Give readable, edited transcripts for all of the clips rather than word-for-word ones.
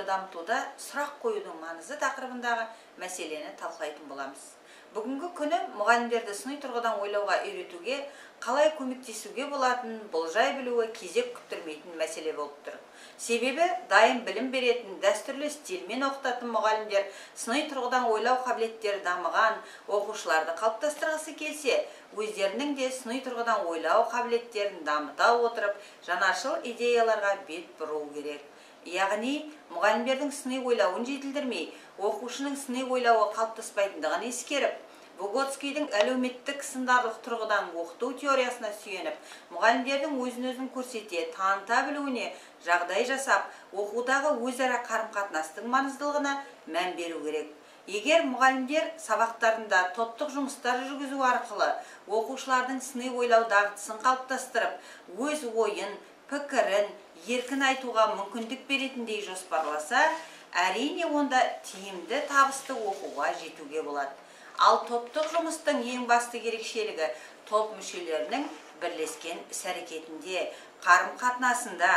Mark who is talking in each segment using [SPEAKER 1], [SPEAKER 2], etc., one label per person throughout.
[SPEAKER 1] дамытуда сұрақ қоюдың маңызы тақырыбындағы мәселені талқылайтын боламыз. Бүгінгі күні мұғалімдерді сыни тұрғыдан ойлауға үйретуге, қалай көмектесуге болатынын болжай білуі кезек күттірмейтін мәселе болып тұр. Себебі дайын білім беретін, дәстүрлі стильмен оқытатын мұғалімдер сыни тұрғыдан ойлау қабілеттері дамыған оқушыларды қалыптастырғысы келсе, өздерінің де сыни тұрғыдан ойлау қабілеттерін дамыта отырып, жаңашыл идеяларға бет бұру керек. Яғни, мұғалімдердің сыни ойлауын жетілдірмей, оқушының сыни ойлауы қалыптаспайтындығын ескеріп, Выготскийдің әлеуметтік сындарлық тұрғыдан оқыту теориясына сүйеніп, мұғалімдердің өзін-өзін көрсете, таныта білуіне жағдай жасап, оқудағы өзара қарым-қатынастың маңыздылығына мән беру керек. Егер мұғалімдер сабақтарында топтық жұмыстар жүргізу арқылы оқушылардың сыни ойлау дағдысын қалыптастырып, өз ойын, пікірін еркін айтуға мүмкіндік беретіндей жоспарласа, әрине онда тиімді табысты оқуға жетуге болады. Ал топтық жұмыстың ең басты ерекшелігі топ мүшелерінің бірлескен іс-әрекетінде, қарым-қатынасында.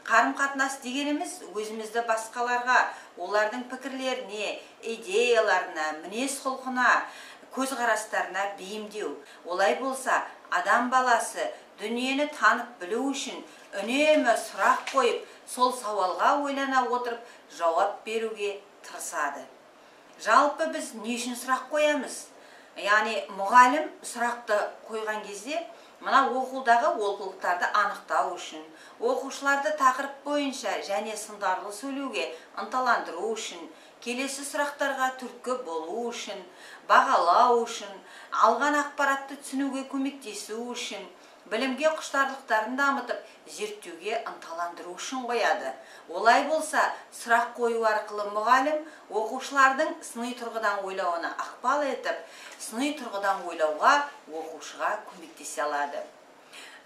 [SPEAKER 1] Қарым-қатынас дегеніміз өзімізді басқаларға, олардың пікірлеріне, идеяларына, мінез-құлқына, көзқарастарына бейімдеу. Олай болса, адам баласы дүниені танып білу үшін үнемі сұрақ қойып, сол сауалға ойлана отырып, жауап беруге тырысады. Жалпы біз не үшін сұрақ қоямыз? Яғни мұғалім сұрақты қойған кезде, мына оқудағы олқылықтарды анықтау үшін, оқушыларды тақырып бойынша және сындарлы сөйлеуге ынталандыру үшін, келесі сұрақтарға түрткі болу үшін, бағалау үшін, алған ақпаратты түсінуге көмектесу үшін, білімге құштарлықтарын дамытып, зерттеуге ынталандыру үшін қояды. Олай болса, сұрақ қою арқылы мұғалім оқушылардың сыни тұрғыдан ойлауына ықпал етіп, сыни тұрғыдан ойлауға оқушыға көмектесе алады.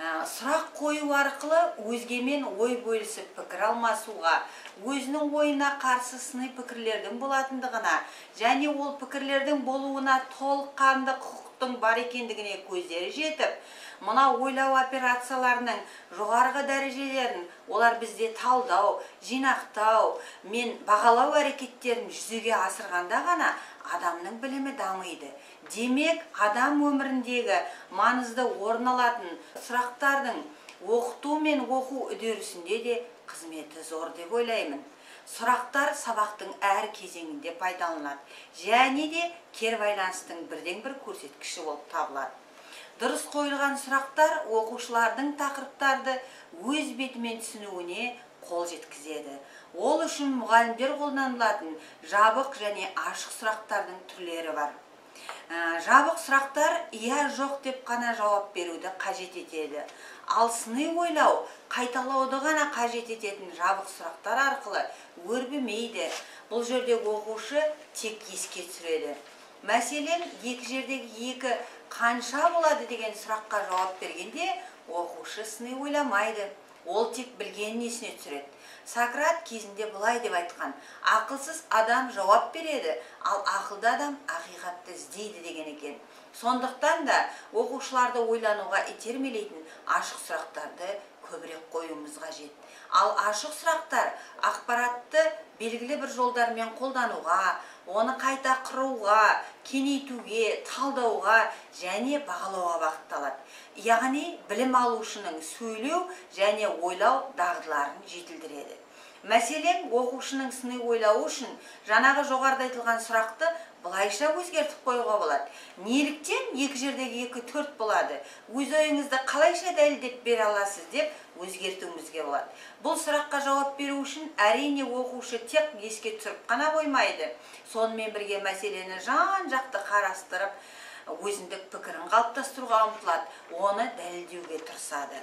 [SPEAKER 1] Сұрақ қою арқылы өзгемен ой бөлісіп пікір алмасуға, өзінің ойына қарсы сыни пікірлердің болатындығына және ол пікірлердің болуына толыққанды құқықтың бар екендігіне көздері жетіп, мына ойлау операцияларының жоғарғы дәрежелерін, олар бізде талдау, жинақтау мен бағалау әрекеттерін жүзеге асырғанда ғана адамның білімі дамиды. Демек, адам өміріндегі маңызды орын алатын сұрақтардың оқыту мен оқу үдерісінде де қызметі зор деп ойлаймын. Сұрақтар сабақтың әр кезеңінде пайдаланылады және де кері байланыстың бірден-бір көрсеткіші болып табылады. Дұрыс қойылған сұрақтар оқушылардың тақырыптарды өз бетімен түсінуіне қол жеткізеді. Ол үшін мұғалімдер қолданылатын жабық және ашық сұрақтардың түрлері бар. Жабық сұрақтар иә жоқ деп қана жауап беруді қажет етеді. Ал сыни ойлау қайталауды ғана қажет ететін жабық сұрақтар арқылы өрбімейді. Бұл жерде оқушы тек еске түсіреді. Мәселен, екі жердегі екі қанша болады деген сұраққа жауап бергенде, оқушы сыни ойламайды. Ол тек білгенін есіне түсіреді. Сократ кезінде былай деп айтқан: ақылсыз адам жауап береді, ал ақылды адам ақиқатты іздейді деген екен. Сондықтан да оқушыларды ойлануға итермелейтін ашық сұрақтарды көбірек қоюымыз қажет. Ал ашық сұрақтар ақпаратты белгілі бір жолдармен қолдануға, оны қайта құруға, кеңейтуге, талдауға және бағалауға бағытталады. Яғни білім алушының сөйлеу және ойлау дағдыларын жетілдіреді. Мәселен, оқушының сыни ойлауы үшін жаңағы жоғарыда айтылған сұрақты былайша өзгертіп қоюға болады. Неліктен екі жердегі екі төрт болады? Өз ойыңызды қалайша дәлелдеп бере аласыз деп өзгертуімізге болады. Бұл сұраққа жауап беру үшін әрине оқушы тек еске түсіріп қана қоймайды. Сонымен бірге мәселені жан-жақты қарастырып, өзіндік пікірін қалыптастыруға ұмтылады, оны дәлелдеуге тырысады.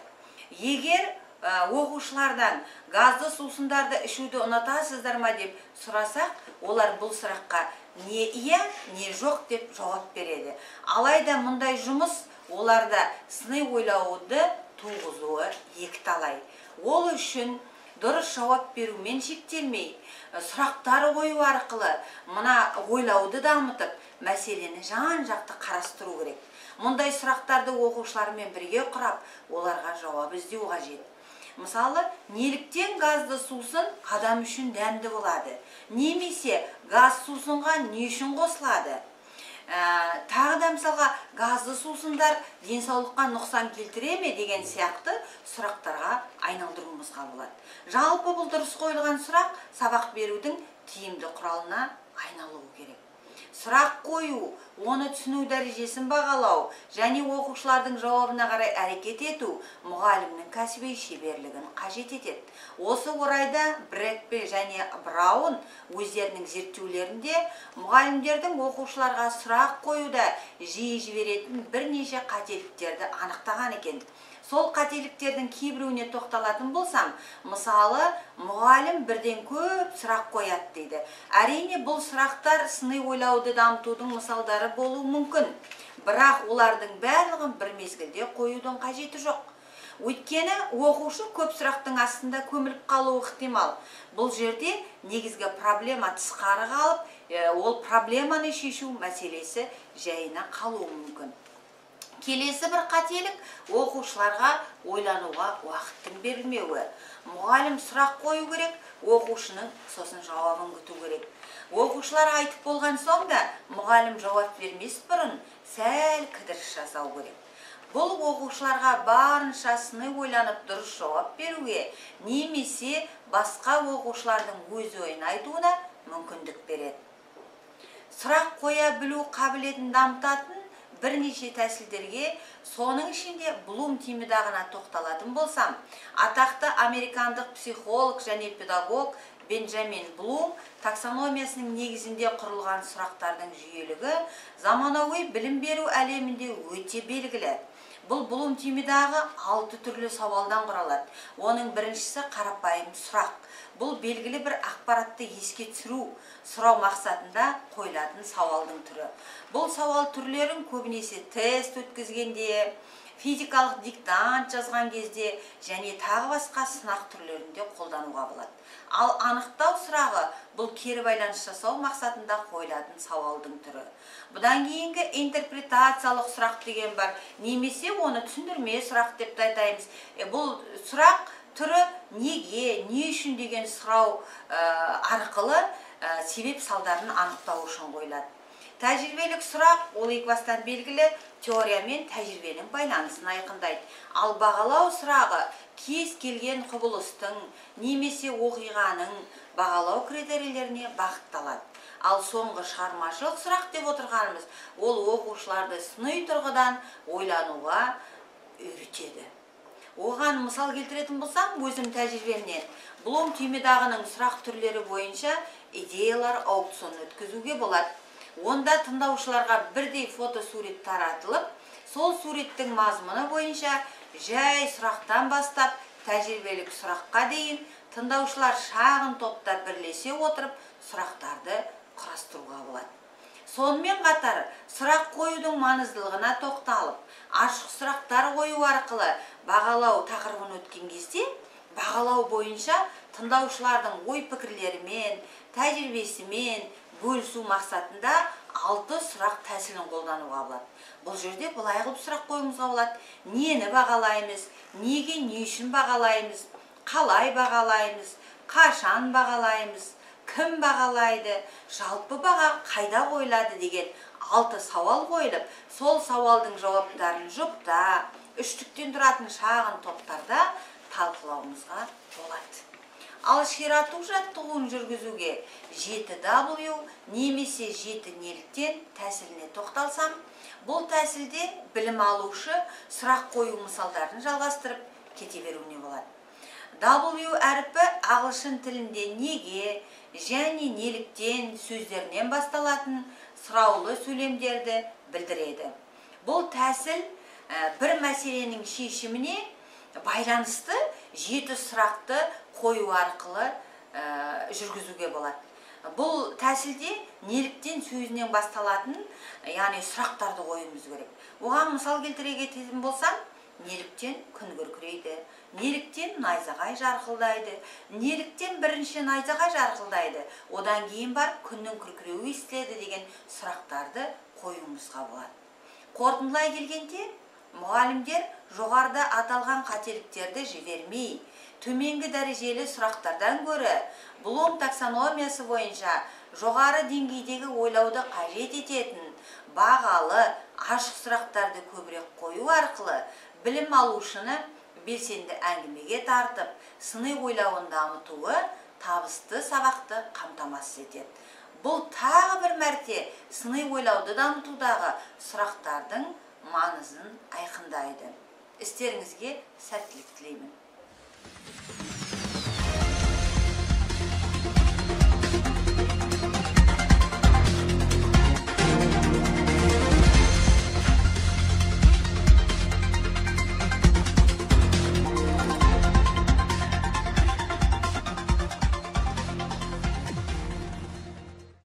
[SPEAKER 1] Егер оқушылардан газды сусындарды ішуді ұнатасыздар ма деп сұрасақ, олар бұл сұраққа не иә, не жоқ деп жауап береді. Алайда мұндай жұмыс оларда сыни ойлауды туғызуы екіталай. Ол үшін дұрыс жауап берумен шектелмей, сұрақтар қою арқылы мына ойлауды дамытып, мәселені жан-жақты қарастыру керек. Мұндай сұрақтарды оқушылармен бірге құрап, оларға жауап іздеу қажет. Мысалы, неліктен газды сусын адам үшін дәмді болады? Немесе газ сусынға не үшін қосылады? Тағы да мысалға газды сусындар денсаулыққа нұқсан келтіре ме деген сияқты сұрақтарға айналдыруымызға болады. Жалпы бұл дұрыс қойылған сұрақ сабақ берудің тиімді құралына айналуы керек. Сұрақ қою, оны түсіну дәрежесін бағалау және оқушылардың жауабына қарай әрекет ету мұғалімнің кәсіби шеберлігін қажет етеді. Осы орайда Брэдбери және Браун өздерінің зерттеулерінде мұғалімдердің оқушыларға сұрақ қоюда жиі жіберетін бірнеше қателіктерді анықтаған екен. Сол қателіктердің кейбіреуіне тоқталатын болсам, мысалы, мұғалім бірден көп сұрақ қояды дейді. Әрине, бұл сұрақтар сыни ойлауды дамытудың мысалдары болуы мүмкін. Бірақ олардың барлығын бір мезгілде қоюдың қажеті жоқ. Өйткені оқушы көп сұрақтың астында көміліп қалуы ықтимал. Бұл жерде негізгі проблема тысқары қалып, ол проблеманы шешу мәселесі жайына қалуы мүмкін. Келесі бір қателік оқушыларға ойлануға уақыттың берілмеуі. Мұғалім сұрақ қою керек, оқушының сосын жауабын күту керек. Оқушылар айтып болған соң да мұғалім жауап бермес бұрын сәл кідіріс жасау керек. Бұл оқушыларға барынша сыни ойланып дұрыс жауап беруге, немесе басқа оқушылардың өз ойын айтуына мүмкіндік береді. Сұрақ қоя білу қабілетін дамытатын бірнеше тәсілдерге, соның ішінде Блум тимидағына тоқталатын болсам, атақты американдық психолог және педагог Бенджамин Блум таксономиясының негізінде құрылған сұрақтардың жүйелігі заманауи білім беру әлемінде өте белгілі. Бұл Блум тимидағы 6 түрлі сауалдан құралады. Оның біріншісі қарапайым сұрақ. Бұл белгілі бір ақпаратты еске түсіру, сұрау мақсатында қойылатын сауалдың түрі. Бұл сауал түрлерін көбінесе тест өткізгенде, физикалық диктант жазған кезде және тағы басқа сынақ түрлерінде қолдануға болады. Ал анықтау сұрағы бұл кері байланыс жасау мақсатында қойылатын сауалдың түрі. Бұдан кейінгі интерпретациялық сұрақ деген бар, немесе оны түсіндірме сұрақ деп айтаймыз. Бұл сұрақ түрі неге, не үшін деген сұрау арқылы себеп салдарын анықтау үшін қойылады. Тәжірибелік сұрақ ол екі бастан белгілі теория мен тәжірибенің байланысын айқындайды. Ал бағалау сұрағы кез келген құбылыстың немесе оқиғаның бағалау критерийлеріне бағытталады. Ал соңғы шығармашылық сұрақ деп отырғанымыз ол оқушыларды сыни тұрғыдан ойлануға үйретеді. Оған мысал келтіретін болсам, өзім тәжірибемнен Блум тимидағының сұрақ түрлері бойынша идеялар аукцион өткізуге болады. Онда тыңдаушыларға бірдей фотосурет таратылып, сол суреттің мазмұны бойынша жай сұрақтан бастап тәжірибелік сұраққа дейін тыңдаушылар шағын топта бірлесе отырып сұрақтарды құрастыруға болады. Сонымен қатар сұрақ қоюдың маңыздылығына тоқталып, ашық сұрақтар қою арқылы бағалау тақырыбын өткен кезде, бағалау бойынша тыңдаушылардың ой пікірлерімен, тәжірибесімен бөлісу мақсатында 6 сұрақ тәсілін қолдануға болады. Бұл жерде былай қылып сұрақ қоюымызға болады. Нені бағалаймыз, неге, не үшін бағалаймыз, қалай бағалаймыз, қашан бағалаймыз, кім бағалайды, жалпы баға қайда қойылады деген 6 сауал қойылып, сол сауалдың жауаптарын жұпта, үштіктен тұратын шағын топтарда талқылауымызға болады. Ал ширату жаттығуын жүргізуге 7W немесе 7 неліктен тәсіліне тоқталсам, бұл тәсілде білім алушы сұрақ қою мысалдарын жалғастырып кете беруіне болады. W әріпі ағылшын тілінде неге және неліктен сөздерінен басталатын сұраулы сөйлемдерді білдіреді. Бұл тәсіл бір мәселенің шешіміне байланысты 7 сұрақты қою арқылы жүргізуге болады. Бұл тәсілде неліктен сөзінен басталатын, яғни сұрақтарды қоюымыз керек. Оған мысал келтіре кететін болсам, неліктен күн күркірейді, неліктен найзағай жарқылдайды, неліктен бірінші найзағай жарқылдайды, одан кейін барып күннің күркіреуі естіледі деген сұрақтарды қоюымызға болады. Қорытындылай келгенде, мұғалімдер жоғарыда аталған қателіктерді жібермей, төменгі дәрежелі сұрақтардан көрі Блум таксономиясы бойынша жоғары деңгейдегі ойлауды қажет ететін бағалы, ашық сұрақтарды көбірек қою арқылы білім алушыны белсенді әңгімеге тартып, сыни ойлауын дамытуы табысты сабақты қамтамасыз етеді. Бұл тағы бір мәрте сыни ойлауды дамытудағы сұрақтардың маңызын айқындайды. Істеріңізге сәттілік тілеймін.